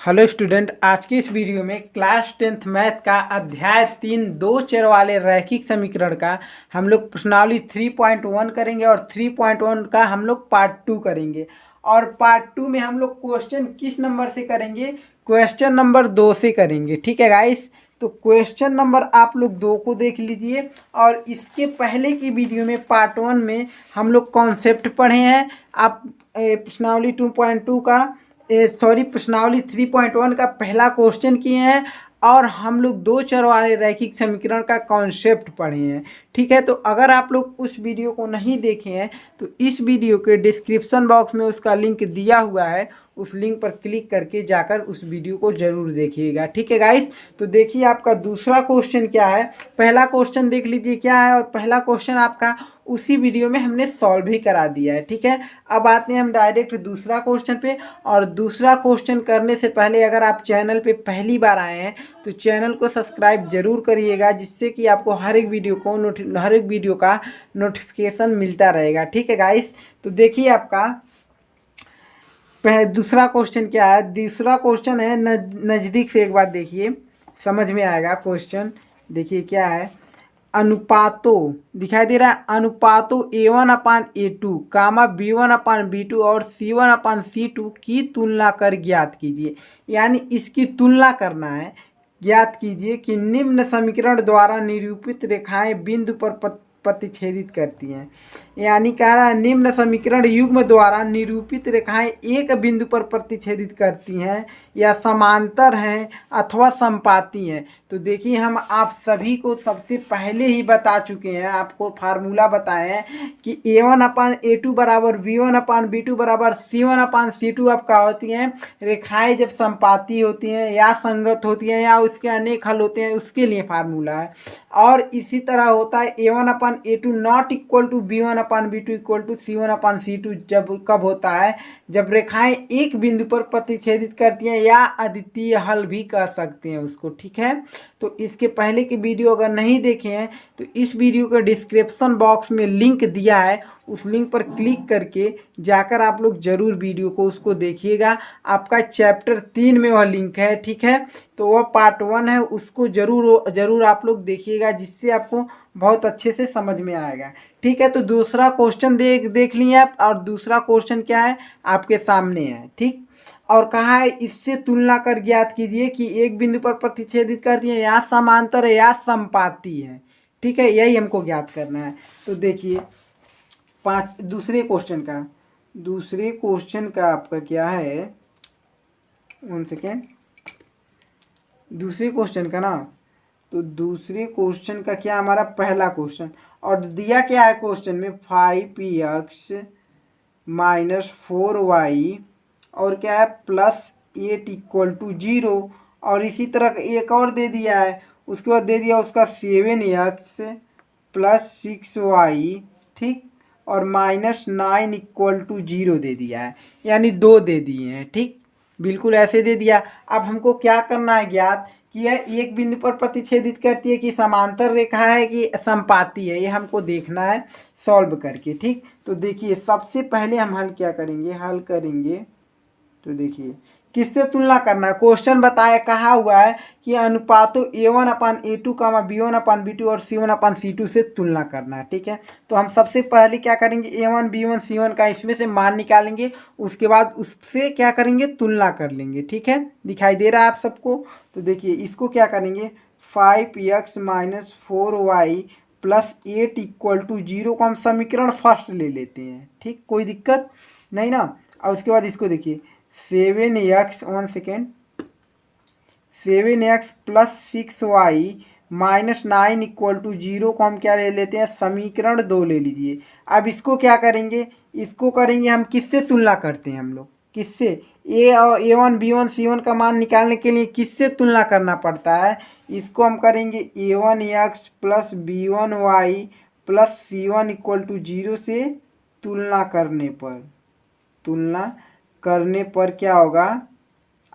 Hello student, आज की इस वीडियो में क्लास 10th मैथ का अध्याय 3 दो चर वाले रैखिक समीकरण का हम लोग प्रश्नावली 3.1 करेंगे और 3.1 का हम लोग पार्ट 2 करेंगे। और पार्ट 2 में हम लोग क्वेश्चन किस नंबर से करेंगे? क्वेश्चन नंबर 2 से करेंगे। ठीक है गाइस, तो क्वेश्चन नंबर आप लोग 2 को देख लीजिए। और इसके पहले की वीडियो में पार्ट 1 में हम लोग कॉन्सेप्ट पढ़े हैं। आप प्रश्नावली 2.2 का प्रश्नावली 3.1 का पहला क्वेश्चन किए हैं और हम लोग दो चर वाले रैखिक समीकरण का कॉन्सेप्ट पढ़े हैं। ठीक है, तो अगर आप लोग उस वीडियो को नहीं देखे हैं तो इस वीडियो के डिस्क्रिप्शन बॉक्स में उसका लिंक दिया हुआ है, उस लिंक पर क्लिक करके जाकर उस वीडियो को ज़रूर देखिएगा। ठीक है गाइस, तो देखिए आपका दूसरा क्वेश्चन क्या है। पहला क्वेश्चन देख लीजिए क्या है, और पहला क्वेश्चन आपका उसी वीडियो में हमने सॉल्व ही करा दिया है। ठीक है, अब आते हैं हम डायरेक्ट दूसरा क्वेश्चन पे। और दूसरा क्वेश्चन करने से पहले अगर आप चैनल पे पहली बार आए हैं तो चैनल को सब्सक्राइब जरूर करिएगा, जिससे कि आपको हर एक वीडियो का नोटिफिकेशन मिलता रहेगा। ठीक है गाइस, तो देखिए आपका दूसरा क्वेश्चन क्या है। दूसरा क्वेश्चन है नज़दीक से एक बार देखिए, समझ में आएगा क्वेश्चन। देखिए क्या है, अनुपातों दिखाई दे रहा है, अनुपातों A1/A2 कामा B1/B2 और C1/C2 की तुलना कर ज्ञात कीजिए। यानी इसकी तुलना करना है। ज्ञात कीजिए कि निम्न समीकरण द्वारा निरूपित रेखाएं बिंदु पर प्रतिच्छेदित करती हैं। यानी कह रहा है निम्न समीकरण युग्म द्वारा निरूपित रेखाएं एक बिंदु पर प्रतिच्छेदित करती हैं या समांतर हैं अथवा समपाती हैं। तो देखिए हम आप सभी को सबसे पहले ही बता चुके हैं, आपको फार्मूला बताए हैं कि A1/A2 बराबर B1/B2 बराबर C1/C2 आपका होती हैं रेखाएं जब समपाती होती हैं या संगत होती हैं या उसके अनेक हल होते हैं, उसके लिए फार्मूला है। और इसी तरह होता है A1/A2 not equal to B1/B2 equal to C1/C2 जब कब होता है, जब रेखाएं एक बिंदु पर प्रतिच्छेदित करती हैं या अद्वितीय हल भी कह सकते हैं उसको। ठीक है, तो इसके पहले की वीडियो अगर नहीं देखे हैं तो इस वीडियो के डिस्क्रिप्शन बॉक्स में लिंक दिया है, उस लिंक पर क्लिक करके जाकर आप लोग ज़रूर वीडियो को उसको देखिएगा। आपका चैप्टर 3 में वह लिंक है। ठीक है, तो वह पार्ट 1 है, उसको ज़रूर आप लोग देखिएगा, जिससे आपको बहुत अच्छे से समझ में आएगा। ठीक है, तो दूसरा क्वेश्चन देख लिए आप। और दूसरा क्वेश्चन क्या है आपके सामने है। ठीक, और कहा है इससे तुलना कर ज्ञात कीजिए कि एक बिंदु पर प्रतिच्छेदित करती है या समांतर है या समपाती है। ठीक है, यही हमको ज्ञात करना है। तो देखिए दूसरे क्वेश्चन का आपका क्या है, 1 सेकेंड, दूसरे क्वेश्चन का ना, तो दूसरे क्वेश्चन का क्या हमारा पहला क्वेश्चन, और दिया क्या है क्वेश्चन में 5x - 4y और क्या है +8 = 0। और इसी तरह एक और दे दिया है, उसके बाद दे दिया उसका 7x + 6y, ठीक, और -9 = 0 दे दिया है, यानी 2 दे दिए हैं। ठीक, बिल्कुल ऐसे दे दिया। अब हमको क्या करना है ज्ञात कि यह एक बिंदु पर प्रतिच्छेदित करती है कि समांतर रेखा है कि समपाती है, ये हमको देखना है सॉल्व करके। ठीक, तो देखिए सबसे पहले हम हल करेंगे। तो देखिए किससे तुलना करना है, क्वेश्चन बताया कहा हुआ है कि अनुपातों A1/A2 B1/B2 और C1/C2 से तुलना करना है। ठीक है, तो हम सबसे पहले क्या करेंगे, A1 B1 C1 का इसमें से मान निकालेंगे, उसके बाद उससे क्या करेंगे, तुलना कर लेंगे। ठीक है, दिखाई दे रहा है आप सबको। तो देखिए इसको क्या करेंगे, 5x - 4y + 8 = 0 को हम समीकरण फर्स्ट ले लेते हैं। ठीक, कोई दिक्कत नहीं ना। और उसके बाद इसको देखिए 7x 1 सेकेंड 7x + 6y - 9 = 0 को हम क्या ले लेते हैं, समीकरण 2 ले लीजिए। अब इसको क्या करेंगे, इसको करेंगे हम किससे तुलना करते हैं, हम लोग किससे, A1 B1 C1 का मान निकालने के लिए किससे तुलना करना पड़ता है, इसको हम करेंगे A1x + B1y + C1 = 0 से तुलना करने पर क्या होगा,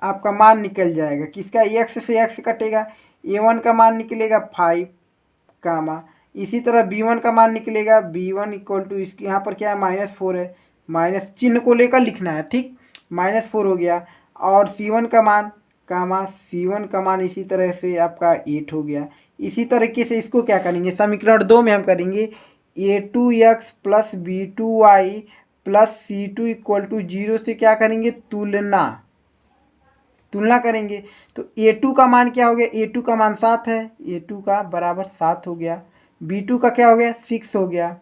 आपका मान निकल जाएगा किसका, x से x कटेगा, A1 का मान निकलेगा 5 कामा, इसी तरह B1 का मान निकलेगा B1 = इसके यहाँ पर क्या है -4 है, माइनस चिन्ह को लेकर लिखना है। ठीक, -4 हो गया। और C1 का मान कामा C1 का मान इसी तरह से आपका 8 हो गया। इसी तरीके से इसको क्या करेंगे, समीकरण 2 में हम करेंगे a2x plus b2y plus c2 equal to 0 से क्या करेंगे, तुलना करेंगे। तो a2 का मान क्या हो गया, a2 का मान 7 है, a2 का बराबर 7 हो गया। b2 का क्या हो गया, 6 हो गया,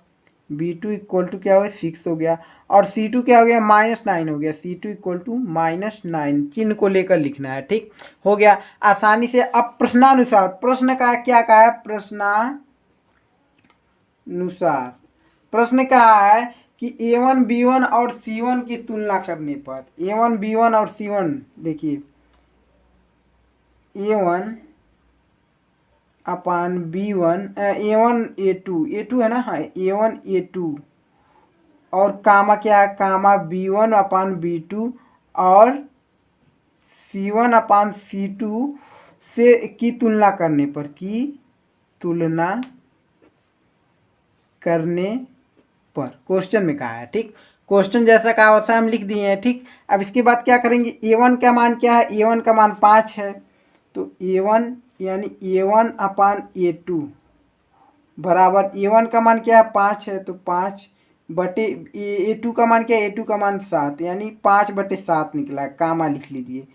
b2 इक्वल टू क्या हो गया, 6 हो गया। और c2 क्या हो गया, -9 हो गया, c2 इक्वल टू -9, चिन्ह को लेकर लिखना है। ठीक हो गया आसानी से। अब प्रश्नानुसार, प्रश्न का क्या कहा है, प्रश्नानुसार प्रश्न कहा है कि a1 b1 और c1 की तुलना करने पर, a1 b1 और c1, देखिए a1 अपान b1, a1 a2 है ना, हाँ a1 a2 और कामा क्या है, कामा b1 अपान b2 और c1 अपान c2 से की तुलना करने पर, क्वेश्चन में कहा है। ठीक, क्वेश्चन जैसा कहा वैसा हम लिख दिए हैं। ठीक, अब इसके बाद क्या करेंगे, a1 का मान क्या है, a1 का मान 5 है, तो a1 यानी a1 अपान a2 बराबर, a1 का मान क्या है, 5 है, तो 5 बटे a2 का मान क्या है, a2 का मान 7, यानी 5/7 निकला है, कामा लिख लीजिए।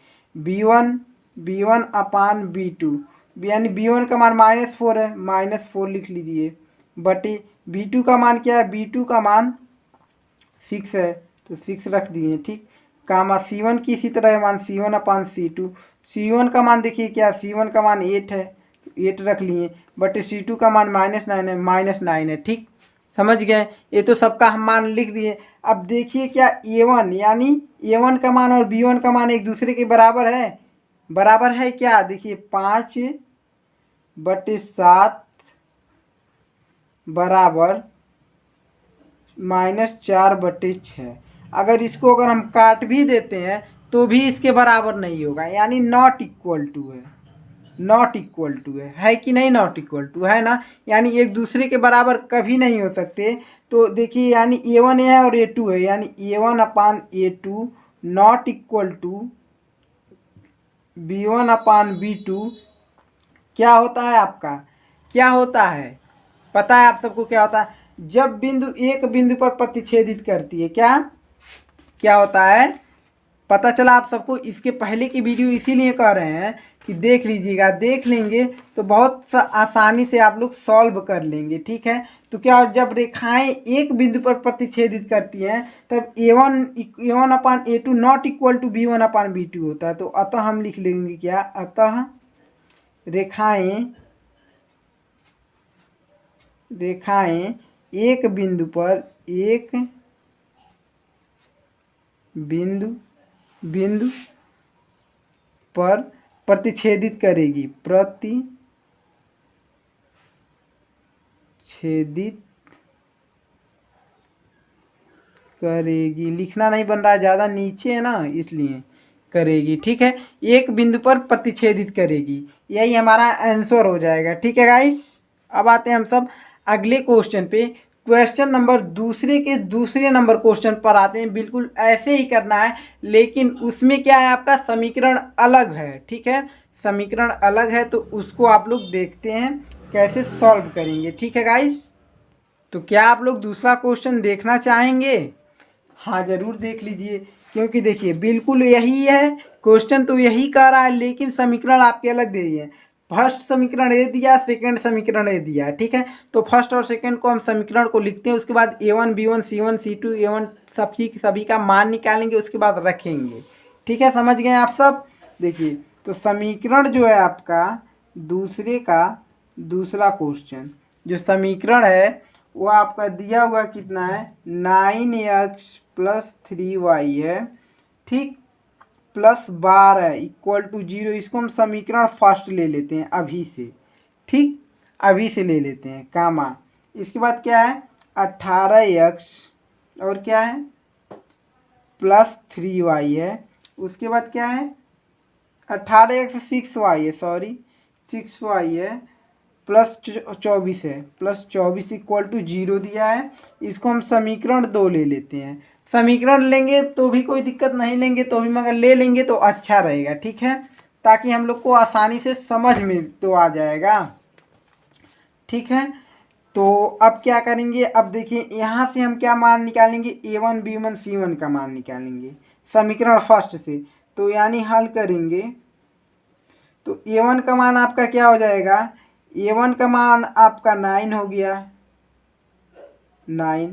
b1 अपान b2, यानी b1 का मान -4 है, -4 लिख लीजिए, बटे b2 का मान क्या है, b2 का मान 6 है, तो 6 रख दिए। ठीक, कामा c1 की इसी तरह मान c1 अपान c2, c1 का मान देखिए क्या, c1 का मान 8 है, तो 8 रख लिए, बटे c2 का मान -9 है, -9 है। ठीक, समझ गए, ये तो सबका हम मान लिख दिए। अब देखिए क्या a1 यानी a1 का मान और b1 का मान एक दूसरे के बराबर है क्या, देखिए 5/7 बराबर -4/6। अगर इसको हम काट भी देते हैं तो भी इसके बराबर नहीं होगा, यानी नॉट इक्वल टू है कि नहीं, नॉट इक्वल टू है ना, यानी एक दूसरे के बराबर कभी नहीं हो सकते। तो देखिए यानी a1 है और a2 है, यानी a1 upon a2 not equal to b1 upon b2 क्या होता है आपका, क्या होता है पता है आप सबको क्या होता है, जब बिंदु एक बिंदु पर प्रतिच्छेदित करती है, क्या होता है पता चला आप सबको। इसके पहले की वीडियो इसीलिए कह रहे हैं कि देख लीजिएगा, देख लेंगे तो बहुत आसानी से आप लोग सॉल्व कर लेंगे। ठीक है, तो क्या जब रेखाएं एक बिंदु पर प्रतिच्छेदित करती हैं तब a1 upon a2 not equal to b1 upon b2 होता है। तो अतः हम लिख लेंगे क्या, अतः रेखाएं एक बिंदु पर प्रतिच्छेदित करेगी, लिखना नहीं बन रहा है, ज़्यादा नीचे है ना इसलिए करेगी। ठीक है, एक बिंदु पर प्रतिच्छेदित करेगी, यही हमारा आंसर हो जाएगा। ठीक है गाइस, अब आते हैं हम सब अगले क्वेश्चन पे। क्वेश्चन नंबर दूसरे नंबर क्वेश्चन पर आते हैं। बिल्कुल ऐसे ही करना है, लेकिन उसमें क्या है, आपका समीकरण अलग है। ठीक है, समीकरण अलग है, तो उसको आप लोग देखते हैं कैसे सॉल्व करेंगे। ठीक है गाइस, तो क्या आप लोग दूसरा क्वेश्चन देखना चाहेंगे? हाँ ज़रूर देख लीजिए, क्योंकि देखिए बिल्कुल यही है, क्वेश्चन तो यही कह रहा है, लेकिन समीकरण आपके अलग दे दिए हैं। फर्स्ट समीकरण ए दिया, सेकंड समीकरण ए दिया है। ठीक है, तो फर्स्ट और सेकंड को हम समीकरण को लिखते हैं, उसके बाद a1 b1 c1 c2 a1 सभी का मान निकालेंगे, उसके बाद रखेंगे। ठीक है, समझ गए आप सब। देखिए तो समीकरण जो है आपका दूसरा क्वेश्चन जो समीकरण है वो आपका दिया हुआ कितना है, 9x प्लस 3y है। ठीक, प्लस 12 इक्वल टू 0। इसको हम समीकरण फर्स्ट ले लेते हैं अभी से। ठीक, अभी से ले लेते हैं, कामा इसके बाद क्या है 18x और क्या है प्लस 3y है। उसके बाद क्या है 18x 6y है, 6y है, प्लस 24 है, प्लस 24 इक्वल टू 0 दिया है। इसको हम समीकरण 2 ले लेते हैं। समीकरण लेंगे तो भी कोई दिक्कत, नहीं लेंगे तो भी, मगर ले लेंगे तो अच्छा रहेगा। ठीक है, ताकि हम लोग को आसानी से समझ में तो आ जाएगा। ठीक है, तो अब क्या करेंगे, अब देखिए यहाँ से हम क्या मान निकालेंगे, A1 B1 C1 का मान निकालेंगे समीकरण फर्स्ट से। तो यानी हल करेंगे तो A1 का मान आपका क्या हो जाएगा, A1 का मान आपका 9 हो गया 9,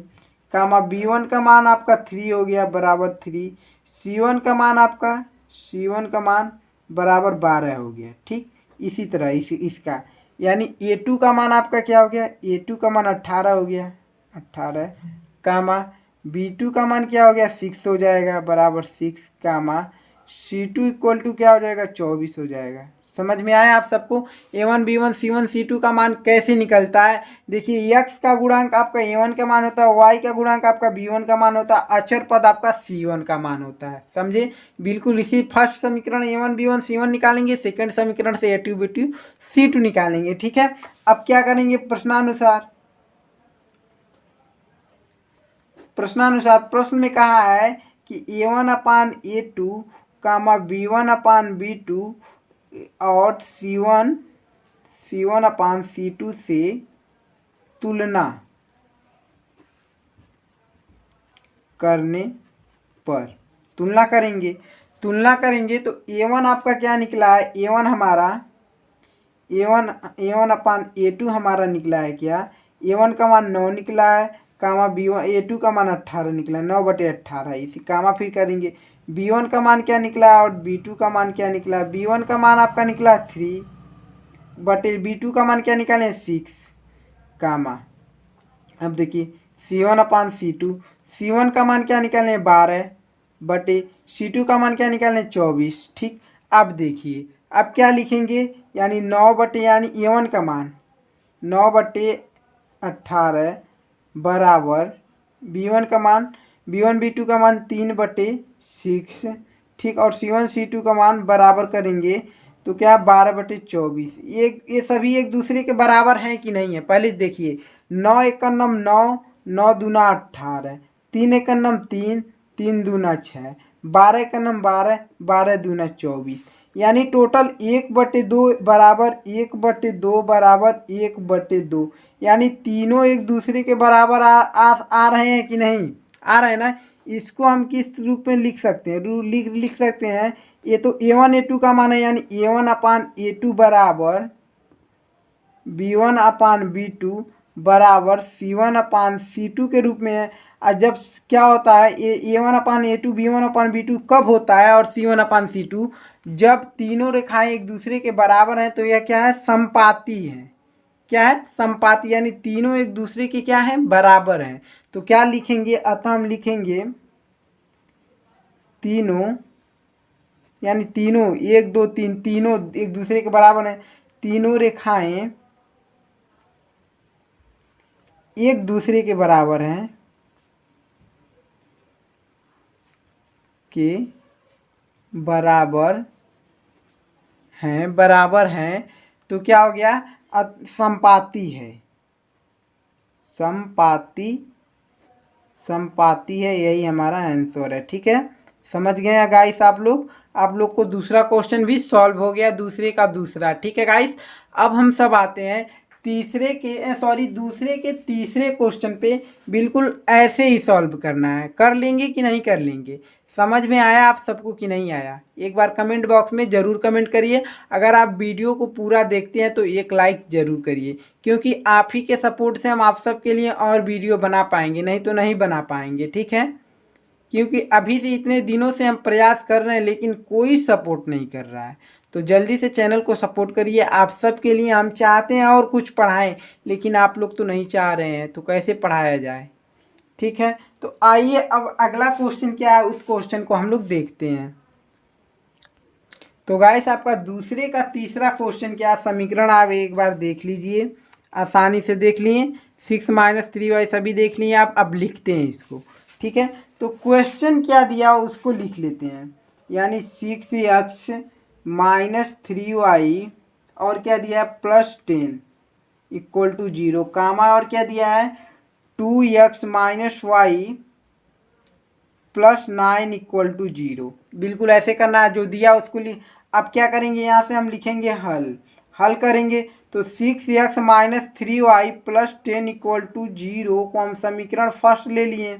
कामा B1 का मान आपका 3 हो गया बराबर 3, C1 का मान आपका C1 का मान बराबर 12 हो गया। ठीक, इसी तरह इसका यानी A2 का मान आपका क्या हो गया, A2 का मान 18 हो गया 18, कामा B2 का मान क्या हो गया 6 हो जाएगा बराबर 6, कामा C2 इक्वल टू क्या हो जाएगा 24 हो जाएगा। समझ में आया आप सबको A1 B1 C1 C2 का मान कैसे निकलता है। देखिए x का गुणांक आपका A1 का मान होता है, y का गुणांक आपका B1 का मान होता है, अचर पद आपका C1 का मान होता है। समझे, बिल्कुल इसी फर्स्ट समीकरण A1 B1 C1 निकालेंगे, सेकंड समीकरण से A2 B2 C2 निकालेंगे। ठीक है, अब क्या करेंगे, प्रश्नानुसार प्रश्न में कहा है कि A1 अपान A2 कामा B1 अपान B2 और C1 अपान C2 से तुलना करने पर तुलना करेंगे तो A1 आपका क्या निकला है, A1 हमारा A1 अपान A2 हमारा निकला है क्या, A1 का मान 9 निकला है, कामा B1 A2 का मान 18 निकला है 9/18, इसी कामा फिर करेंगे B1 का मान क्या निकला और B2 का मान क्या निकला। B1 का मान आपका निकला 3 B2 का मान क्या निकालें 6, कामा अब देखिए C1 अपान C1 का मान क्या निकालें 12 C2 का मान क्या निकालें 24। ठीक, अब देखिए अब क्या लिखेंगे, यानी 9 यानी A1 का मान 9/18 बराबर B1 का मान B1 B2 का मान 3/6। ठीक, और C1 C2 का मान बराबर करेंगे तो क्या 12/24। ये सभी एक दूसरे के बराबर हैं कि नहीं है, पहले देखिए 9 एकन्नम 9, 9 दूना 18, 3 एकन्नम 3, 3 दूना 6, 12 एकन्नम 12, 12 दूना 24, यानी टोटल 1/2 बराबर 1/2 बराबर 1/2, यानी तीनों एक दूसरे के बराबर आ रहे हैं कि नहीं, आ रहे हैं ना। इसको हम किस रूप में लिख सकते हैं, लिख सकते हैं, ये तो A1 A2 का मान है, यानी A1 अपान A2 बराबर B1 अपान B2 बराबर C1 अपान C2 के रूप में है। और जब क्या होता है A1 upon A2 B1 upon B2 कब होता है और C1 अपान C2, जब तीनों रेखाएं एक दूसरे के बराबर हैं तो यह क्या है, संपाती है। क्या है, संपाती, यानी तीनों एक दूसरे के क्या है, बराबर हैं। तो क्या लिखेंगे, अतः हम लिखेंगे तीनों, यानी तीनों 1 2 3 तीनों एक दूसरे के बराबर हैं, तीनों रेखाएं एक दूसरे के बराबर हैं के बराबर हैं तो क्या हो गया, संपाती है, संपाती है, यही हमारा आंसर है। ठीक है, समझ गए हैं गाइस आप लोग को दूसरा क्वेश्चन भी सॉल्व हो गया, दूसरे का दूसरा। ठीक है गाइस, अब हम सब आते हैं दूसरे के तीसरे क्वेश्चन पे। बिल्कुल ऐसे ही सॉल्व करना है, कर लेंगे कि नहीं कर लेंगे, समझ में आया आप सबको कि नहीं आया, एक बार कमेंट बॉक्स में ज़रूर कमेंट करिए। अगर आप वीडियो को पूरा देखते हैं तो एक लाइक ज़रूर करिए, क्योंकि आप ही के सपोर्ट से हम आप सबके लिए और वीडियो बना पाएंगे, नहीं तो नहीं बना पाएंगे। ठीक है, क्योंकि अभी से इतने दिनों से हम प्रयास कर रहे हैं लेकिन कोई सपोर्ट नहीं कर रहा है, तो जल्दी से चैनल को सपोर्ट करिए। आप सब के लिए हम चाहते हैं और कुछ पढ़ाएं, लेकिन आप लोग तो नहीं चाह रहे हैं, तो कैसे पढ़ाया जाए। ठीक है, तो आइए अब अगला क्वेश्चन क्या है, उस क्वेश्चन को हम लोग देखते हैं। तो गाइस आपका दूसरे का तीसरा क्वेश्चन क्या, समीकरण आप एक बार देख लीजिए, आसानी से देख लिए, 6 - 3y सभी देख लिए आप। अब लिखते हैं इसको। ठीक है, तो क्वेश्चन क्या दिया उसको लिख लेते हैं, यानी 6x - 3y और क्या दिया है +10 = 0, कामा और क्या दिया है 2x - y +9 = 0। बिल्कुल ऐसे करना है, जो दिया उसको अब क्या करेंगे, यहाँ से हम लिखेंगे हल करेंगे तो 6x minus 3y plus 10 equal to 0 को हम समीकरण फर्स्ट ले लिए।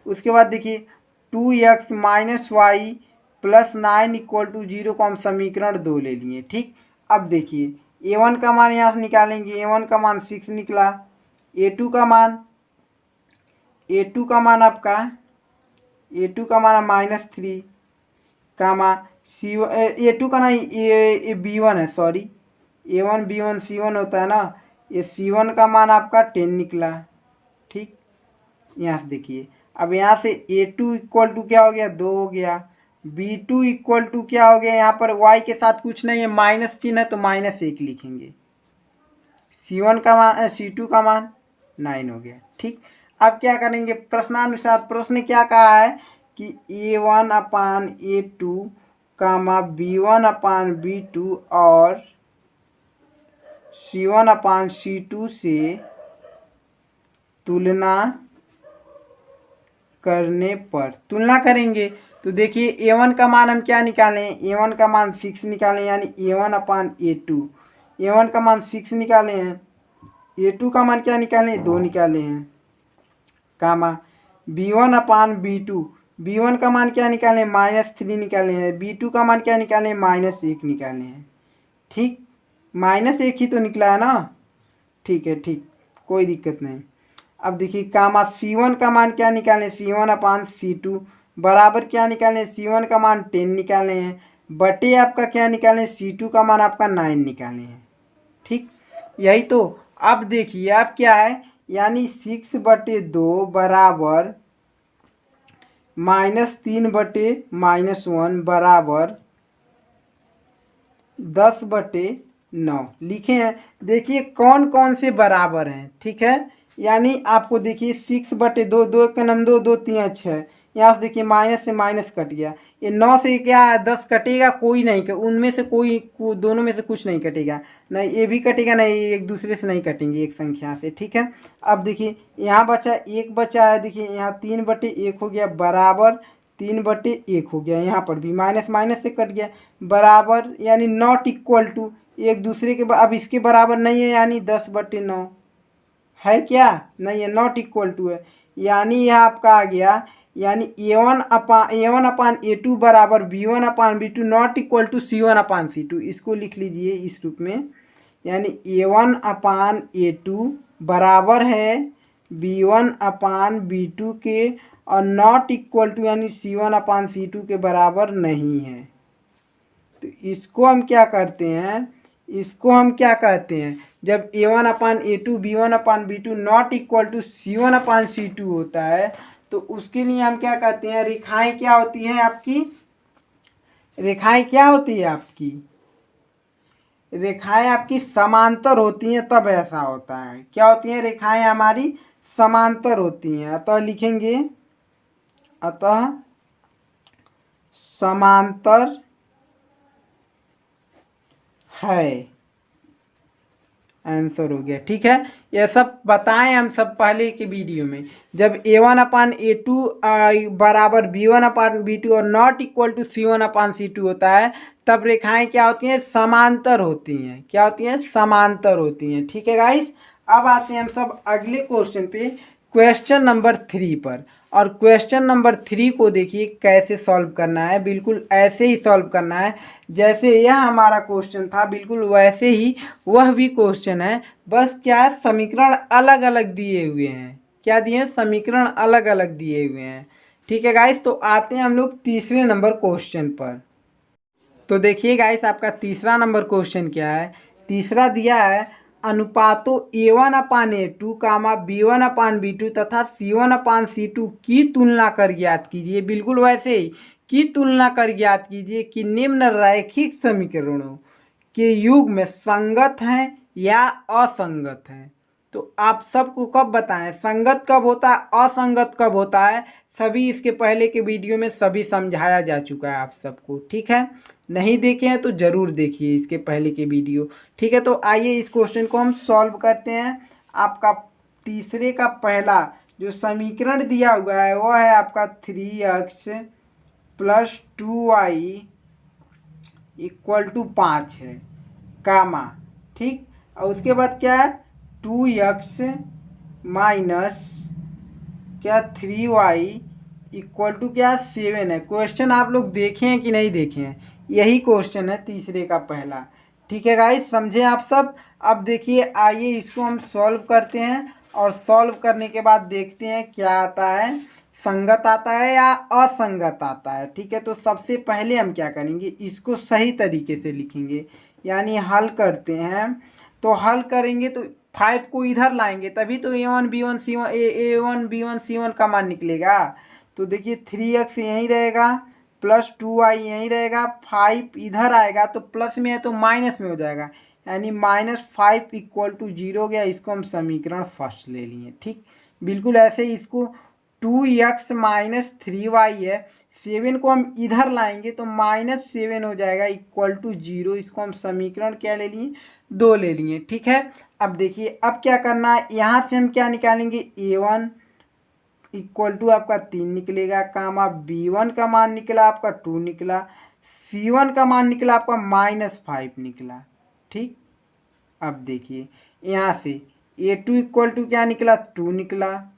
उसके बाद देखिए 2x minus y plus 9 equal to 0 को हम समीकरण 2 ले लिए। ठीक, अब देखिए a1 का मान यहाँ से निकालेंगे, a1 का मान 6 निकला, a2 का मान आपका a2 का मान -3 कामा a2 का नहीं b1 है, सॉरी a1 b1 c1 होता है ना, ये c1 का मान आपका 10 निकला। ठीक, यहाँ से देखिए अब यहाँ से a2 इक्वल टू क्या हो गया, 2 हो गया, b2 इक्वल टू क्या हो गया, यहाँ पर y के साथ कुछ नहीं है, माइनस चिन्ह है तो -1 लिखेंगे, c1 का मान c2 का मान 9 हो गया। ठीक, अब क्या करेंगे, प्रश्नानुसार प्रश्न क्या कहा है कि a1 अपान a2 कामा b1 अपान b2 और c1 अपान c2 से तुलना करने पर तुलना करेंगे तो देखिए a1 का मान हम क्या निकालें, a1 का मान 6 निकालें, यानी a1 अपान a2, a1 का मान 6 निकाले हैं, a2 का मान क्या निकालें, 2 निकाले हैं, कामा b1 अपान b2, b1 का मान क्या निकालें, -3 निकाले हैं, b2 का मान क्या निकालें, -1 निकाले हैं। ठीक, -1 ही तो निकला है ना, ठीक है, ठीक, कोई दिक्कत नहीं। अब देखिए कामा c1 का मान क्या निकालें, c1 अपान c2 बराबर क्या निकालें, c1 का मान 10 निकाले हैं, बटे आपका क्या निकालें, c2 का मान आपका 9 निकाले हैं। ठीक, यही तो। अब देखिए अब क्या है, यानी 6/2 बराबर -3/-1 बराबर 10/9 लिखे हैं। देखिए कौन कौन से बराबर हैं, ठीक है, यानी आपको देखिए 6/2, 2 के नम 2, 2 3 6, यहाँ से देखिए माइनस से माइनस कट गया, ये 9 से क्या 10 कटेगा, कोई नहीं, उनमें से दोनों में से कुछ नहीं कटेगा, नहीं ये भी कटेगा, नहीं एक दूसरे से नहीं कटेंगे एक संख्या से। ठीक है, अब देखिए यहाँ बचा 1 बचा है, देखिए यहाँ 3/1 हो गया बराबर 3/1 हो गया, यहाँ पर भी माइनस माइनस से कट गया बराबर, यानी नॉट इक्वल टू एक दूसरे के अब इसके बराबर नहीं है, यानी 10/9 है क्या, नहीं है, नॉट इक्वल टू है, यानी यह आपका आ गया, यानी a1 अपान a2 बराबर b1 upon b2 not equal to c1 upon c2, इसको लिख लीजिए इस रूप में, यानी a1 अपान a2 बराबर है b1 अपान b2 के और नॉट इक्वल टू यानी c1 अपान c2 के बराबर नहीं है। तो इसको हम क्या करते हैं, इसको हम क्या कहते हैं, जब a1 upon a2 b1 upon b2 not equal to c1 upon c2 होता है तो उसके लिए हम क्या कहते हैं, रेखाएं क्या होती हैं आपकी, रेखाएं क्या होती है आपकी, रेखाएं आपकी समांतर होती हैं, तब ऐसा होता है, क्या होती हैं, रेखाएं हमारी समांतर होती हैं, अतः लिखेंगे, अतः समांतर है, आंसर हो गया। ठीक है, यह सब बताएं हम सब पहले के वीडियो में, जब a1 अपान a2 बराबर b1 अपान b2 और not equal to c1 upon c2 होता है तब रेखाएं क्या होती हैं, समांतर होती हैं, क्या होती हैं, समांतर होती हैं। ठीक है गाइस, अब आते हैं हम सब अगले क्वेश्चन पे, क्वेश्चन नंबर 3 पर, और क्वेश्चन नंबर 3 को देखिए कैसे सॉल्व करना है, बिल्कुल ऐसे ही सॉल्व करना है जैसे यह हमारा क्वेश्चन था, बिल्कुल वैसे ही वह भी क्वेश्चन है, बस क्या है, समीकरण अलग अलग दिए हुए हैं, क्या दिए हैं, समीकरण अलग अलग दिए हुए हैं। ठीक है गाइस, तो आते हैं हम लोग तीसरे नंबर क्वेश्चन पर। तो देखिए गाइस आपका तीसरा नंबर क्वेश्चन क्या है, तीसरा दिया है अनुपातों a1 अपान a2 कामा b1 अपान b2 तथा c1 अपान c2 की तुलना कर ज्ञात कीजिए, बिल्कुल वैसे ही की तुलना कर ज्ञात कीजिए कि निम्न रैखिक समीकरणों के युग्म संगत हैं या असंगत हैं। तो आप सबको कब बताएं, संगत कब होता है, असंगत कब होता है, सभी इसके पहले के वीडियो में सभी समझाया जा चुका है आप सबको। ठीक है, नहीं देखे हैं तो ज़रूर देखिए इसके पहले के वीडियो। ठीक है, तो आइए इस क्वेश्चन को हम सॉल्व करते हैं। आपका तीसरे का पहला जो समीकरण दिया हुआ है वो है आपका 3x + 2y इक्वल टू 5 है, कामा, ठीक। और उसके बाद क्या है 2x माइनस क्या 3y इक्वल टू क्या 7 है। क्वेश्चन आप लोग देखे हैं कि नहीं देखे हैं, यही क्वेश्चन है तीसरे का पहला। ठीक है गाइस, समझे आप सब। अब देखिए आइए इसको हम सॉल्व करते हैं और सॉल्व करने के बाद देखते हैं क्या आता है, संगत आता है या असंगत आता है। ठीक है, तो सबसे पहले हम क्या करेंगे, इसको सही तरीके से लिखेंगे, यानी हल करते हैं। तो हल करेंगे तो 5 को इधर लाएंगे तभी तो A1 B1 C1 का मान निकलेगा। तो देखिए 3x यहीं रहेगा प्लस 2y यहीं रहेगा, 5 इधर आएगा तो प्लस में है तो माइनस में हो जाएगा, यानी -5 इक्वल टू 0 हो गया। इसको हम समीकरण फर्स्ट ले लिए। ठीक, बिल्कुल ऐसे ही इसको 2x माइनस 3y है, 7 को हम इधर लाएंगे तो -7 हो जाएगा इक्वल टू 0। इसको हम समीकरण क्या ले लिए, 2 ले लिए। ठीक है, अब देखिए अब क्या करना है, यहाँ से हम क्या निकालेंगे, A1 इक्वल टू आपका 3 निकलेगा, कामा B1 का मान निकला आपका 2 निकला, C1 का मान निकला आपका -5 निकला। ठीक, अब देखिए यहाँ से A2 इक्वल टू क्या निकला 2 निकला,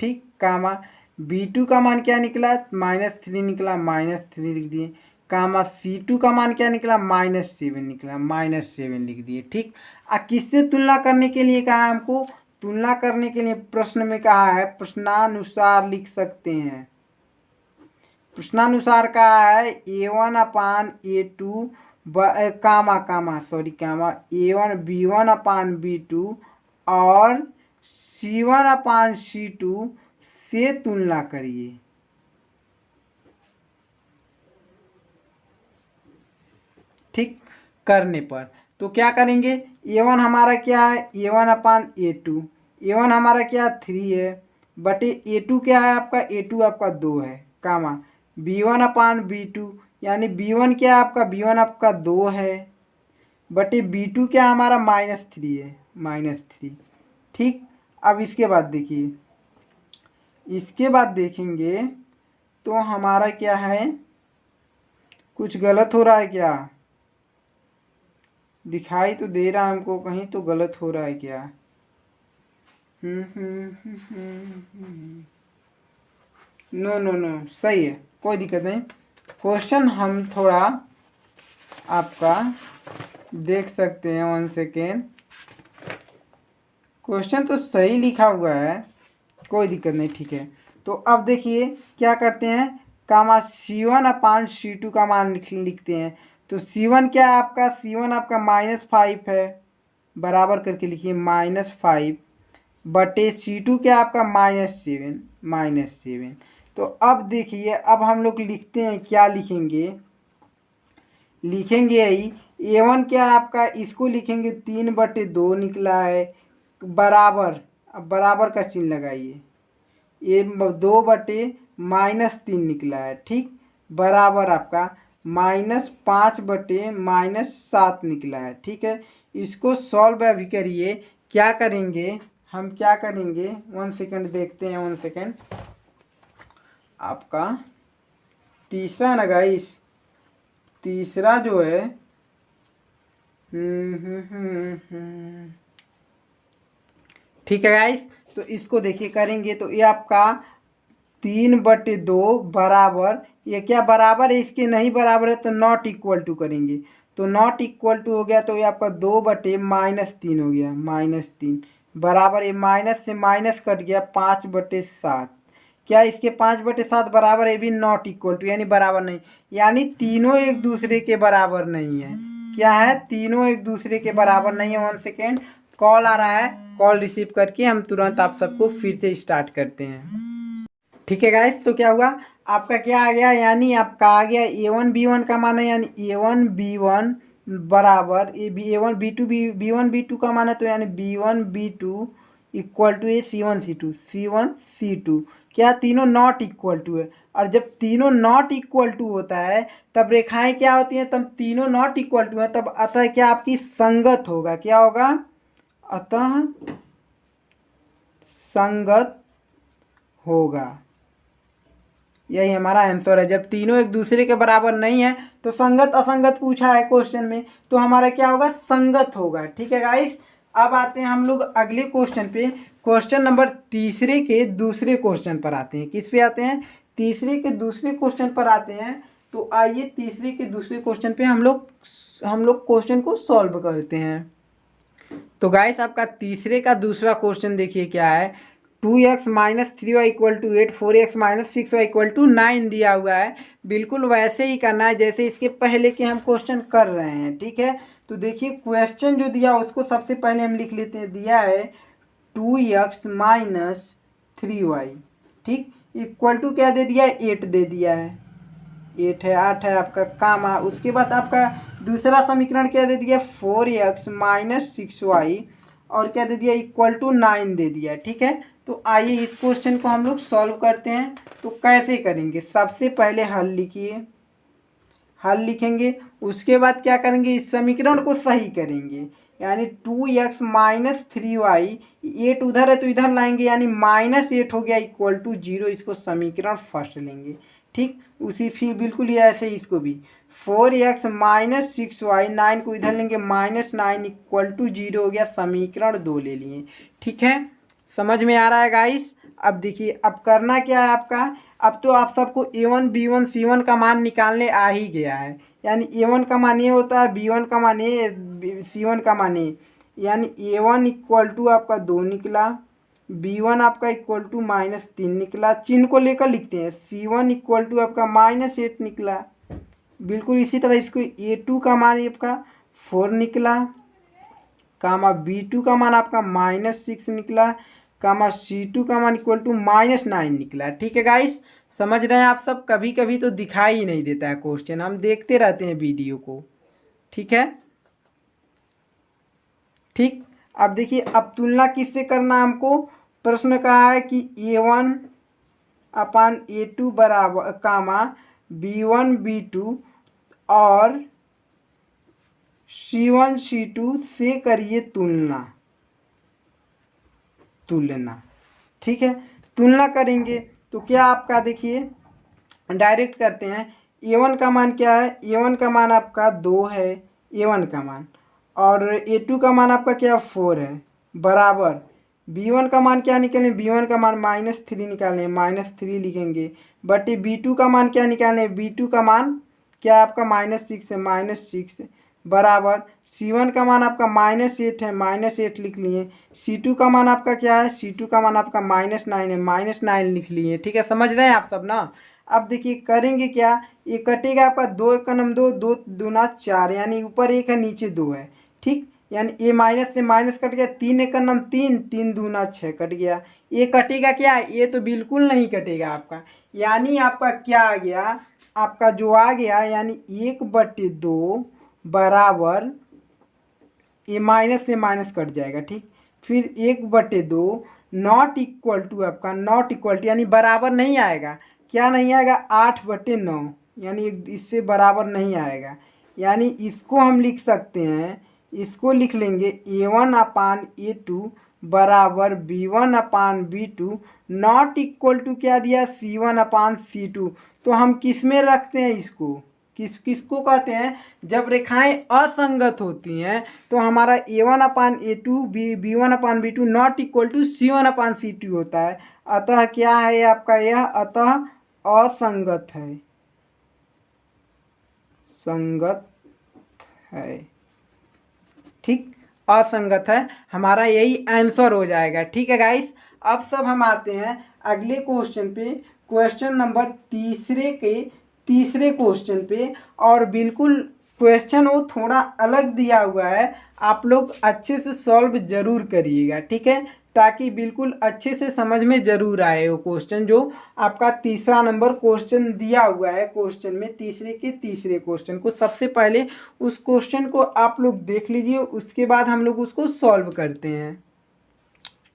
ठीक, कामा B2 का मान क्या निकला -3 निकला, -3 लिख दिए, कामा C2 का मान क्या निकला -7 निकला, -7 लिख दिए। ठीक, किससे तुलना करने के लिए कहा हमको, तुलना करने के लिए प्रश्न में कहा है, प्रश्नानुसार लिख सकते हैं। प्रश्नानुसार कहा है A1/A2 कामा A1 B1/B2 और C1/C2 से तुलना करिए। ठीक, करने पर तो क्या करेंगे, A1 हमारा क्या है A1/A2, A1 हमारा क्या 3 है बटे A2 क्या है आपका, A2 आपका 2 है, कामा B1/B2 यानी B1 क्या है आपका, B1 आपका 2 है बटे B2 क्या हमारा -3 है, -3। ठीक, अब इसके बाद देखिए, इसके बाद देखेंगे तो हमारा क्या है, कुछ गलत हो रहा है क्या, दिखाई तो दे रहा है हमको, कहीं तो गलत हो रहा है क्या। नो नो नो, सही है, कोई दिक्कत नहीं। क्वेश्चन हम थोड़ा आपका देख सकते हैं, 1 सेकेंड। क्वेश्चन तो सही लिखा हुआ है, कोई दिक्कत नहीं, ठीक है। तो अब देखिए क्या करते हैं, कामा C1/C2 का मान लिखते हैं। तो C1 क्या है आपका, C1 आपका -5 है, बराबर करके लिखिए -5 बटे C2 क्या आपका -7। तो अब देखिए अब हम लोग लिखते हैं, क्या लिखेंगे, यही A1 क्या आपका, इसको लिखेंगे 3/2 निकला है, बराबर, अब बराबर का चिन्ह लगाइए, ये 2/-3 निकला है। ठीक, बराबर आपका -5/-7 निकला है। ठीक है, इसको सॉल्व अभी करिए। क्या करेंगे, हम क्या करेंगे, 1 सेकेंड देखते हैं, 1 सेकेंड। आपका तीसरा ना गाइस, तीसरा जो है ठीक है गाइस, तो इसको देखिए करेंगे तो ये आपका 3/2 बराबर, ये क्या बराबर है, इसके नहीं बराबर है तो नॉट इक्वल टू करेंगे, तो नॉट इक्वल टू हो गया तो ये आपका 2/-3 हो गया, -3 बराबर, ये माइनस से माइनस कट गया, 5/7। क्या इसके 5/7 बराबर है, भी नॉट इक्वल टू यानी बराबर नहीं, यानी तीनों एक दूसरे के बराबर नहीं है। क्या है, तीनों एक दूसरे के बराबर नहीं है। 1 सेकेंड, कॉल आ रहा है, कॉल रिसीव करके हम तुरंत आप सबको फिर से स्टार्ट करते हैं। ठीक है गाइस, तो क्या हुआ आपका, क्या आ गया, यानी आपका आ गया A1 B1 का मान है, यानी A1 B1 बराबर A1 B2 B1 B2 का मान है, तो यानी B1 B2 equal to C1 C2 क्या तीनों नॉट इक्वल टू है, और जब तीनों नॉट इक्वल टू होता है तब रेखाएं क्या होती हैं, तब तीनों नॉट इक्वल टू है, तब अतः क्या आपकी संगत होगा, क्या होगा, अतः संगत होगा। यही हमारा आंसर है। जब तीनों एक दूसरे के बराबर नहीं है तो संगत असंगत पूछा है क्वेश्चन में, तो हमारा क्या होगा, संगत होगा। ठीक है गाइस, अब आते हैं हम लोग अगले क्वेश्चन पे। क्वेश्चन नंबर तीसरे के दूसरे क्वेश्चन पर आते हैं। किस पे आते हैं, तीसरे के दूसरे क्वेश्चन पर आते हैं। तो आइए तीसरे के दूसरे क्वेश्चन पे हम लोग क्वेश्चन को सॉल्व करते हैं। तो गाइस आपका तीसरे का दूसरा क्वेश्चन देखिए क्या है। 2x minus 3y equal to 8, 4x minus 6y equal to 9 दिया हुआ है। बिल्कुल वैसे ही करना है जैसे इसके पहले के हम क्वेश्चन कर रहे हैं। ठीक है, तो देखिए क्वेश्चन जो दिया उसको सबसे पहले हम लिख लेते हैं। दिया है 2x माइनस 3y, ठीक, इक्वल टू क्या दे दिया है, 8 दे दिया है। 8 है, 8 है आपका कामा। उसके बाद आपका दूसरा समीकरण क्या दे दिया, 4x माइनस 6y और क्या दे दिया, इक्वल टू 9 दे दिया। ठीक है, तो आइए इस क्वेश्चन को हम लोग सॉल्व करते हैं। तो कैसे करेंगे, सबसे पहले हल लिखिए, हल लिखेंगे। उसके बाद क्या करेंगे, इस समीकरण को सही करेंगे। यानी 2x माइनस 3y, 8 उधर है तो इधर लाएंगे, यानी -8 हो गया इक्वल टू 0। इसको समीकरण फर्स्ट लेंगे। ठीक, उसी फिर बिल्कुल ये ऐसे ही इसको भी 4x माइनस 6y, 9 को इधर लेंगे -9 इक्वल टू 0 हो गया, समीकरण 2 ले लिए। ठीक है, समझ में आ रहा है गाइस। अब देखिए अब करना क्या है आपका, अब तो आप सबको a1 b1 c1 का मान निकालने आ ही गया है। यानी a1 का मान ये होता है, b1 का मान ये, c1 का मान ये। यानी a1 इक्वल टू आपका 2 निकला, b1 आपका इक्वल टू -3 निकला। चिन्ह को लेकर लिखते हैं, c1 इक्वल टू आपका -8 निकला। बिल्कुल इसी तरह इसको a2 का मान आपका 4 निकला, कामा b2 का मान आपका -6 निकला, कामा c2 का मान इक्वल टू -9 निकला। ठीक है गाइस, समझ रहे हैं आप सब। कभी कभी तो दिखाई ही नहीं देता है क्वेश्चन, हम देखते रहते हैं वीडियो को। ठीक है, ठीक, अब देखिए अब तुलना किससे करना हमको, प्रश्न कहा है कि a1 अपान a2 बराबर कामा b1 b2 और c1 c2 से करिए तुलना, तुलना। ठीक है, तुलना करेंगे तो क्या आपका देखिए डायरेक्ट करते हैं। a1 का मान क्या है, a1 का मान आपका 2 है, a1 का मान, और a2 का मान आपका क्या 4 है, बराबर b1 का मान क्या निकालें, b1 का मान -3 निकालें, -3 लिखेंगे, बटे b2 का मान क्या निकालें, b2 का मान क्या आपका -6 है, -6 बराबर c1 का मान आपका -8 है, -8 लिख लिए। c2 का मान आपका क्या है, c2 का मान आपका -9 है, -9 लिख लिए। ठीक है, समझ रहे हैं आप सब ना। अब देखिए करेंगे क्या, ये कटेगा आपका 2 एक नम 2, 2 दूना 4, यानी ऊपर 1 है नीचे 2 है। ठीक, यानी ये माइनस से माइनस कट गया, 3 एक नम 3, 3 दूना 6 कट गया। ये कटेगा क्या, ये तो बिल्कुल नहीं कटेगा आपका। यानी आपका क्या आ गया, आपका जो आ गया यानी 1/2 बराबर, ये माइनस से माइनस कट जाएगा। ठीक, फिर 1/2 नॉट इक्वल टू आपका, नॉट इक्वल टू यानी बराबर नहीं आएगा, क्या नहीं आएगा, 8/9, यानी इससे बराबर नहीं आएगा। यानी इसको हम लिख सकते हैं, इसको लिख लेंगे a1 अपान a2 बराबर b1 upon b2 not equal to क्या दिया, c1 अपान c2। तो हम किस में रखते हैं इसको, किसको कहते हैं, जब रेखाएं असंगत होती हैं तो हमारा a1 upon a2 b1 upon b2 not equal to c1 upon c2 होता है। अतः क्या है आपका, यह अतः असंगत है, संगत है। ठीक, असंगत है, हमारा यही आंसर हो जाएगा। ठीक है गाइस, अब सब हम आते हैं अगले क्वेश्चन पे, क्वेश्चन नंबर तीसरे क्वेश्चन पे। और बिल्कुल क्वेश्चन वो थोड़ा अलग दिया हुआ है, आप लोग अच्छे से सॉल्व जरूर करिएगा। ठीक है, ताकि बिल्कुल अच्छे से समझ में ज़रूर आए वो क्वेश्चन जो आपका तीसरा नंबर क्वेश्चन दिया हुआ है। क्वेश्चन में तीसरे के तीसरे क्वेश्चन को सबसे पहले उस क्वेश्चन को आप लोग देख लीजिए, उसके बाद हम लोग उसको सॉल्व करते हैं।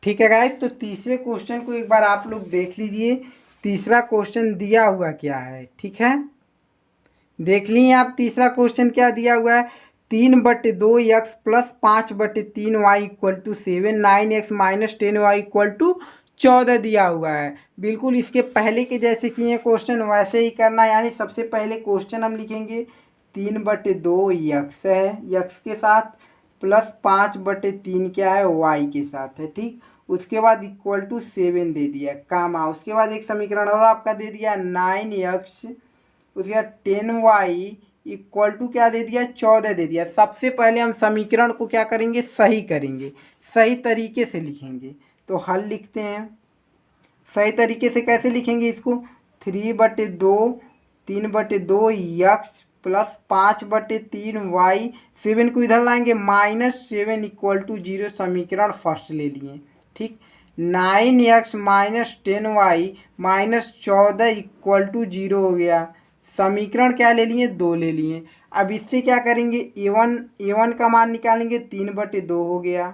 ठीक है गाइस, तो तीसरे क्वेश्चन को एक बार आप लोग देख लीजिए, तीसरा क्वेश्चन दिया हुआ क्या है। ठीक है, देख लिए आप तीसरा क्वेश्चन क्या दिया हुआ है, 3/2x plus 5/3y equal to 7, 9x minus 10y equal to 14 दिया हुआ है। बिल्कुल इसके पहले के जैसे किए क्वेश्चन वैसे ही करना, यानी सबसे पहले क्वेश्चन हम लिखेंगे 3/2 यक्स है, यक्स के साथ प्लस 5/3 क्या है, वाई के साथ है। ठीक, उसके बाद इक्वल टू 7 दे दिया कामा, उसके बाद एक समीकरण और आपका दे दिया 9x, उसके बाद 10y इक्वल टू क्या दे दिया, 14 दे दिया। सबसे पहले हम समीकरण को क्या करेंगे, सही करेंगे, सही तरीके से लिखेंगे। तो हल लिखते हैं। सही तरीके से कैसे लिखेंगे इसको, 3/2 यक्स प्लस 5/3 y, 7 को इधर लाएंगे -7 इक्वल टू 0, समीकरण फर्स्ट ले लिए। ठीक, 9x minus 10y minus 14 equal to 0 हो गया। समीकरण क्या ले लिए, 2 ले लिए। अब इससे क्या करेंगे, a1 का मान निकालेंगे 3/2 हो गया,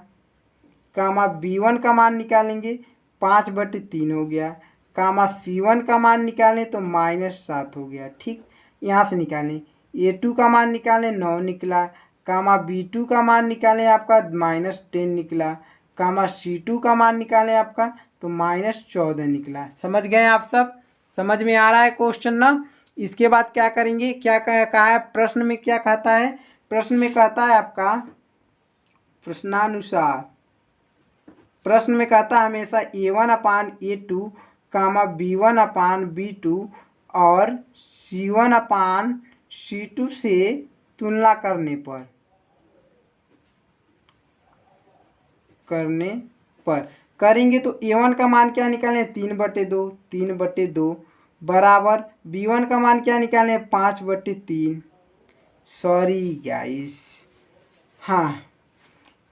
कामा b1 का मान निकालेंगे 5/3 हो गया, कामा c1 का मान निकालें तो -7 हो गया। ठीक, यहाँ से निकालें, a2 का मान निकालें 9 निकला, कामा b2 का मान निकालें आपका -10 निकला, कामा c2 का मान निकालें आपका तो -14 निकला। समझ गए आप सब, समझ में आ रहा है क्वेश्चन ना। इसके बाद क्या करेंगे, क्या कहा है प्रश्न में, क्या कहता है प्रश्न में, कहता है आपका प्रश्नानुसार, प्रश्न में कहता है हमेशा a1/a2 कामा b1/b2 और c1/c2 से तुलना करने पर करेंगे तो a1 का मान क्या निकालें, 3/2 बराबर b1 का मान क्या निकालें, 5/3। सॉरी गाइस, हाँ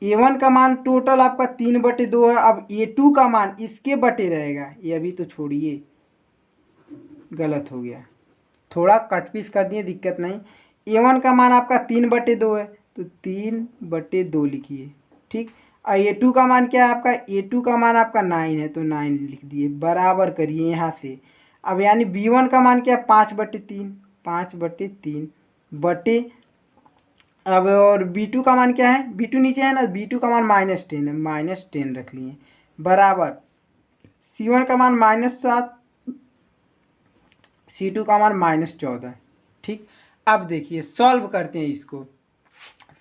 a1 का मान टोटल आपका 3/2 है। अब a2 का मान इसके बटे रहेगा, ये अभी तो छोड़िए, गलत हो गया, थोड़ा कट पीस कर दिए, दिक्कत नहीं। a1 का मान आपका 3/2 है तो 3/2 लिखिए। ठीक, और a2 का मान क्या है आपका, a2 का मान आपका 9 है तो 9 लिख दिए, बराबर करिए यहाँ से। अब यानी b1 का मान क्या है, 5/3 बटे, अब और b2 का मान क्या है, b2 नीचे है ना, b2 का मान -10 है, -10 रख लिए, बराबर c1 का मान -7, c2 का मान -14। ठीक, अब देखिए सॉल्व करते हैं इसको।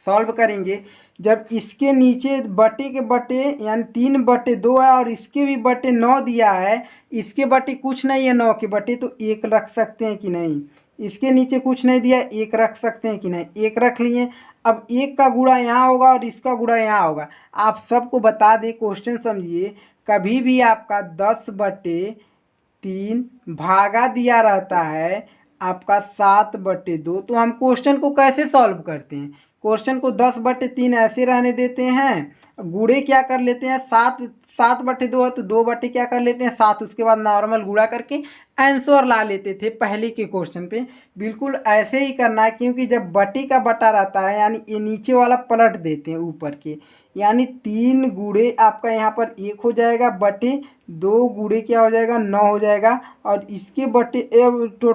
सॉल्व करेंगे जब इसके नीचे बटे के बटे यानी 3/2 है और इसके भी बटे 9 दिया है, इसके बटे कुछ नहीं है 9 के बटे, तो 1 रख सकते हैं कि नहीं, इसके नीचे कुछ नहीं दिया, 1 रख सकते हैं कि नहीं, 1 रख लिए। अब 1 का गुणा यहाँ होगा और इसका गुणा यहाँ होगा। आप सबको बता दें, क्वेश्चन समझिए, कभी भी आपका 10/3 भागा दिया रहता है आपका 7/2, तो हम क्वेश्चन को कैसे सॉल्व करते हैं, क्वेश्चन को 10/3 ऐसे रहने देते हैं, गुणे क्या कर लेते हैं, 7/2 है तो 2 बटे क्या कर लेते हैं 7, उसके बाद नॉर्मल गुणा करके आंसर ला लेते थे पहले के क्वेश्चन पे। बिल्कुल ऐसे ही करना है, क्योंकि जब बटे का बटा रहता है यानी ये नीचे वाला पलट देते हैं ऊपर के, यानी 3 गुणे आपका यहाँ पर 1 हो जाएगा, बटे 2 गुणे क्या हो जाएगा 9 हो जाएगा, और इसके बटे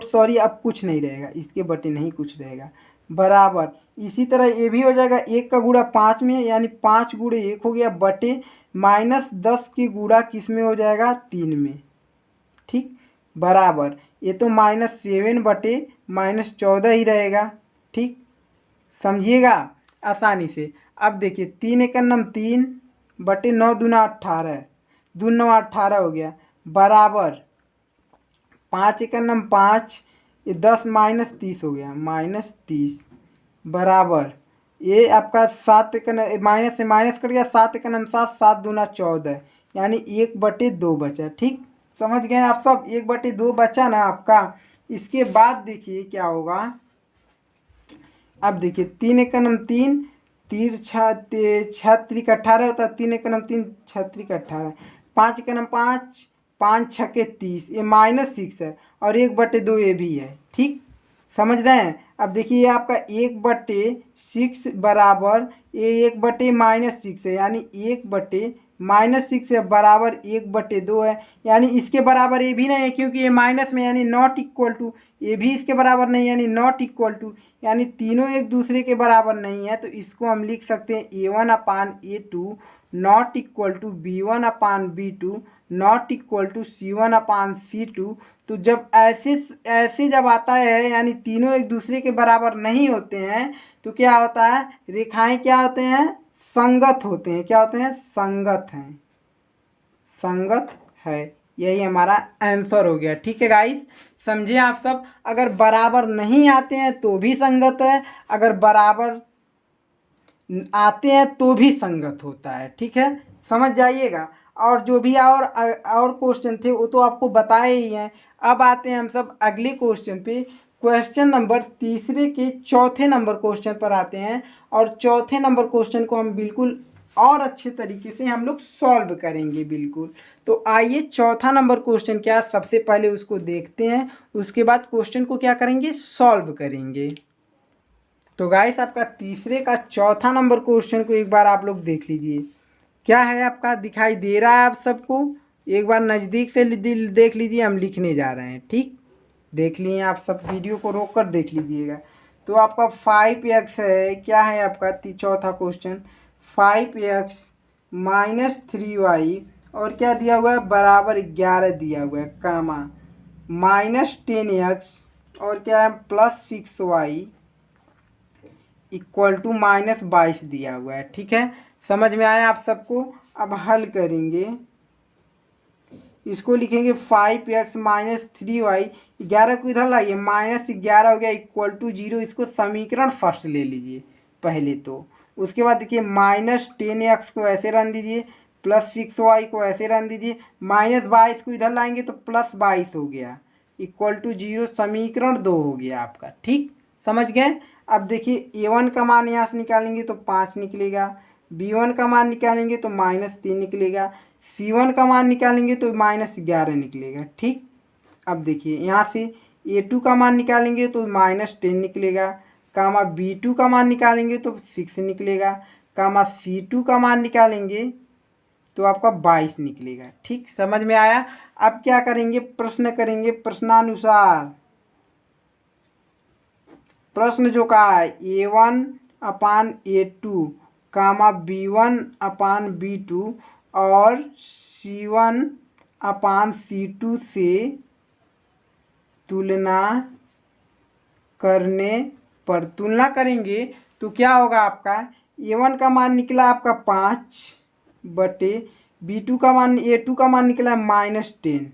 सॉरी अब कुछ नहीं रहेगा, इसके बटे नहीं कुछ रहेगा, बराबर। इसी तरह ये भी हो जाएगा, 1 का गुणा 5 में यानी 5 गुणे 1 हो गया, बटे -10 की गुणा किस में हो जाएगा 3 में। ठीक, बराबर ये तो -7 बटे -14 ही रहेगा। ठीक, समझिएगा आसानी से। अब देखिए 3 × 9 3 बटे 9 दूना 18, 2 9 18 हो गया, बराबर 5 × 9 5, ये 10 -30 हो गया, -30 बराबर ये आपका 7 माइनस से माइनस कट गया, 7 × 9 7, 7 दूना 14 यानी 1/2 बचा। ठीक, समझ गए आप सब, 1/2 बचा ना आपका। इसके बाद देखिए क्या होगा, अब देखिए 3 × 9 3, 3 6 3 18 होता है, 3 × 9 3 6 18, 5 × 9 5, 5 6 30, ये -6 है और 1/2 ये भी है। ठीक, समझ रहे हैं। अब देखिए आपका 1/6 बराबर ये 1/-6 है, यानी 1/-6 है बराबर 1/2 है, यानी इसके बराबर ये भी नहीं है क्योंकि ये माइनस में यानी नॉट इक्वल टू, ये भी इसके बराबर नहीं यानी नॉट इक्वल टू, यानी तीनों एक दूसरे के बराबर नहीं है, तो इसको हम लिख सकते हैं A1/A2 not equal to B1/B2 not equal to C1/C2। तो जब ऐसे ऐसे जब आता है यानी तीनों एक दूसरे के बराबर नहीं होते हैं, तो क्या होता है, रेखाएं क्या होते हैं, संगत होते हैं। क्या होते हैं, संगत हैं, संगत है। यही हमारा आंसर हो गया। ठीक है गाइस, समझे आप सब। अगर बराबर नहीं आते हैं तो भी संगत है, अगर बराबर आते हैं तो भी संगत होता है। ठीक है, समझ जाइएगा। और जो भी और क्वेश्चन थे वो तो आपको बताए ही हैं। अब आते हैं हम सब अगले क्वेश्चन पे। क्वेश्चन नंबर तीसरे के चौथे नंबर क्वेश्चन पर आते हैं, और चौथे नंबर क्वेश्चन को हम बिल्कुल और अच्छे तरीके से हम लोग सॉल्व करेंगे बिल्कुल। तो आइए चौथा नंबर क्वेश्चन क्या, सबसे पहले उसको देखते हैं, उसके बाद क्वेश्चन को क्या करेंगे, सॉल्व करेंगे। तो गाइस आपका तीसरे का चौथा नंबर क्वेश्चन को एक बार आप लोग देख लीजिए। क्या है आपका, दिखाई दे रहा है आप सबको, एक बार नज़दीक से देख लीजिए, हम लिखने जा रहे हैं। ठीक, देख लिए आप सब, वीडियो को रोक कर देख लीजिएगा। तो आपका 5x है, क्या है आपका चौथा क्वेश्चन, 5x माइनस 3y और क्या दिया हुआ है, बराबर 11 दिया हुआ है, कामा माइनस 10x और क्या है plus 6y equal to minus 22 दिया हुआ है। ठीक है, समझ में आया आप सबको। अब हल करेंगे, इसको लिखेंगे 5x माइनस 3y, 11 को इधर लाइए, -11 हो गया इक्वल टू 0। इसको समीकरण फर्स्ट ले लीजिए पहले तो, उसके बाद देखिए -10x को ऐसे रन दीजिए, प्लस 6y को ऐसे रन दीजिए, -22 को इधर लाएंगे तो प्लस 22 हो गया इक्वल टू 0। समीकरण 2 हो गया आपका। ठीक, समझ गए। अब देखिए A1 का मान यहाँ से निकालेंगे तो 5 निकलेगा, B1 का मान निकालेंगे तो -3 निकलेगा, C1 का मान निकालेंगे तो -11 निकलेगा। ठीक, अब देखिए यहाँ से A2 का मान निकालेंगे तो -10 निकलेगा, कामा B2 का मान निकालेंगे तो 6 निकलेगा, कामा C2 का मान निकालेंगे तो आपका 22 निकलेगा। ठीक, समझ में आया। अब क्या करेंगे, प्रश्न करेंगे प्रश्नानुसार। प्रश्न जो कहा है A1/A2 कामा B1/B2 और C1/C2 से तुलना करने पर, तुलना करेंगे तो क्या होगा आपका, A1 का मान निकला आपका 5 बटे B2 का मान, A2 का मान निकला -10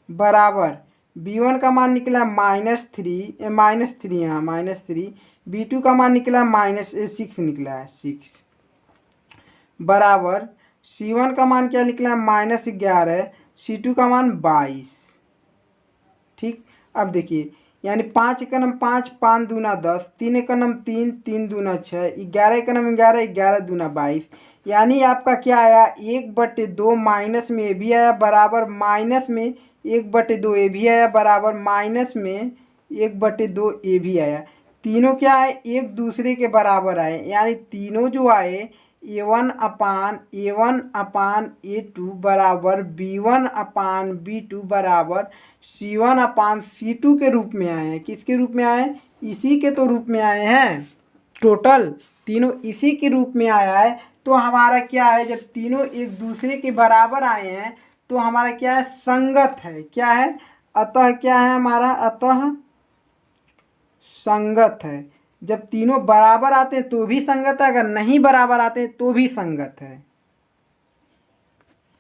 बराबर B1 का मान निकला -3 यहाँ -3, B2 का मान निकला -6 निकला है 6 बराबर C1 का मान क्या निकला है -11, C2 का मान 22। ठीक, अब देखिए यानी 5 एक नम 5, 5 दूना 10, 3 एक नम 3, 3 दूना 6, 11 एक नम 11, 11 दूना 22। यानी आपका क्या आया, 1/2 माइनस में ये भी आया बराबर माइनस में 1/2 ये भी आया बराबर माइनस में 1/2 ये भी आया। तीनों क्या है, एक दूसरे के बराबर आए, यानी तीनों जो आए A1/A2 बराबर B1/B2 बराबर C1/C2 के रूप में आए हैं। किसके रूप में आए, इसी के तो रूप में आए हैं। टोटल तीनों इसी के रूप में आया है। तो हमारा क्या है, जब तीनों एक दूसरे के बराबर आए हैं तो हमारा क्या है, संगत है। क्या है, अतः क्या है हमारा, अतः संगत है। जब तीनों बराबर आते हैं तो भी संगत है, अगर नहीं बराबर आते हैं तो भी संगत है।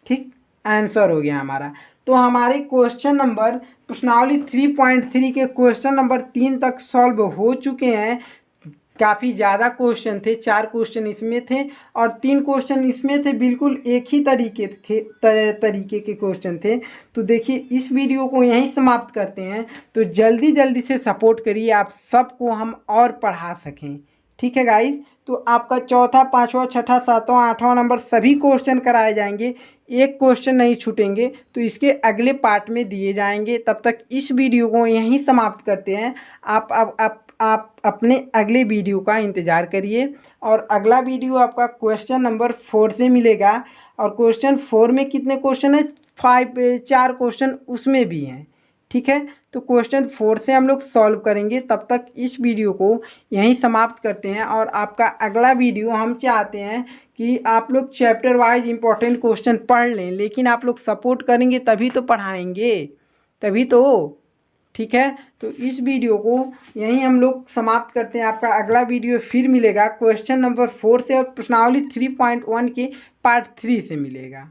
ठीक, आंसर हो गया हमारा। तो हमारे क्वेश्चन नंबर प्रश्नावली 3.3 के क्वेश्चन नंबर 3 तक सॉल्व हो चुके हैं। काफ़ी ज़्यादा क्वेश्चन थे, 4 क्वेश्चन इसमें थे और 3 क्वेश्चन इसमें थे, बिल्कुल एक ही तरीके के क्वेश्चन थे। तो देखिए इस वीडियो को यहीं समाप्त करते हैं। तो जल्दी जल्दी से सपोर्ट करिए, आप सबको हम और पढ़ा सकें। ठीक है गाइस, तो आपका चौथा, पाँचवा, छठा, सातवां, आठवां नंबर सभी क्वेश्चन कराए जाएंगे, एक क्वेश्चन नहीं छूटेंगे। तो इसके अगले पार्ट में दिए जाएंगे। तब तक इस वीडियो को यहीं समाप्त करते हैं। आप अपने अगले वीडियो का इंतज़ार करिए, और अगला वीडियो आपका क्वेश्चन नंबर 4 से मिलेगा। और क्वेश्चन 4 में कितने क्वेश्चन है, 4 क्वेश्चन उसमें भी हैं। ठीक है, तो क्वेश्चन 4 से हम लोग सॉल्व करेंगे। तब तक इस वीडियो को यहीं समाप्त करते हैं और आपका अगला वीडियो हम चाहते हैं कि आप लोग चैप्टर वाइज इंपॉर्टेंट क्वेश्चन पढ़ लें, लेकिन आप लोग सपोर्ट करेंगे तभी तो पढ़ाएंगे, तभी तो। ठीक है, तो इस वीडियो को यहीं हम लोग समाप्त करते हैं। आपका अगला वीडियो फिर मिलेगा क्वेश्चन नंबर 4 से और प्रश्नावली 3.1 के पार्ट 3 से मिलेगा।